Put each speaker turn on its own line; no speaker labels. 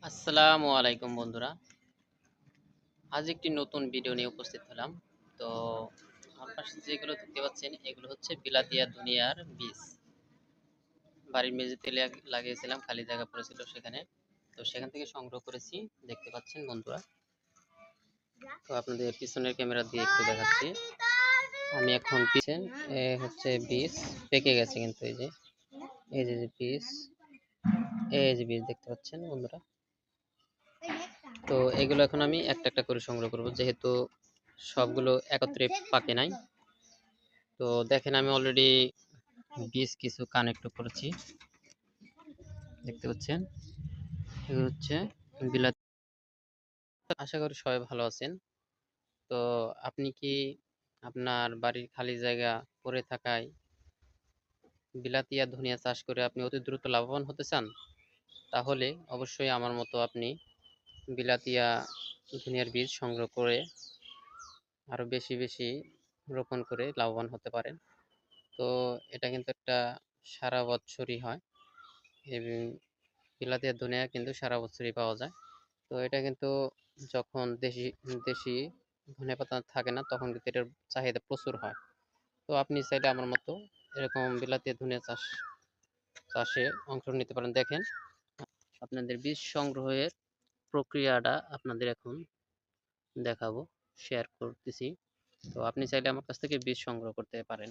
আসসালামু আলাইকুম বন্ধুরা। আজ একটি নতুন ভিডিও নিয়ে উপস্থিত হলাম। তো আমার পাশে যেগুলো দেখতে পাচ্ছেন এগুলো হচ্ছে বিলাতিয়া দুনিয়ার বীজ। বাড়ির মেঝেতে লাগিয়েছিলাম, খালি জায়গা পড়েছিল সেখানে। তো সেখান থেকে সংগ্রহ করেছি, দেখতে পাচ্ছেন বন্ধুরা। তো আপনাদের পিছনের ক্যামেরা দিয়ে একটু দেখাচ্ছি। আমি এখন পিছন হচ্ছে বীজ পেকে গেছে, কিন্তু এই যে বীজ, এই যে বীজ দেখতে পাচ্ছেন বন্ধুরা। তো এগুলো এখন আমি একটা একটা করে সংগ্রহ করব, যেহেতু সবগুলো একত্রে পাকে নাই। তো দেখেন আমি অলরেডি বীজ কিছু কানেক্ট করেছি, দেখতে পাচ্ছেন। এগুলো হচ্ছে বিলাতি। আশা করি সবাই ভালো আছেন। তো আপনি কি আপনার বাড়ির খালি জায়গা পড়ে থাকায় বিলাতিয়া ধনিয়া চাষ করে আপনি অতি দ্রুত লাভবান হতে চান? তাহলে অবশ্যই আমার মতো আপনি বিলাতিয়া ধনিয়ার বীজ সংগ্রহ করে আরো বেশি বেশি রোপণ করে লাভবান হতে পারেন। তো এটা কিন্তু একটা সারা বছরই হয়, এবং বিলাতিয়া ধনিয়া কিন্তু সারা বছরই পাওয়া যায়। তো এটা কিন্তু যখন দেশি দেশি ধনেপাতা থাকে না, তখন কিন্তু এটার চাহিদা প্রচুর হয়। তো আপনি চাইলে আমার মতো এরকম বিলাতি ধনিয়া চাষে অংশ নিতে পারেন। দেখেন, আপনাদের বীজ সংগ্রহের প্রক্রিয়াটা আপনাদের এখন দেখাবো, শেয়ার করতেছি। তো আপনি চাইলে আমার কাছ থেকে বীজ সংগ্রহ করতে পারেন।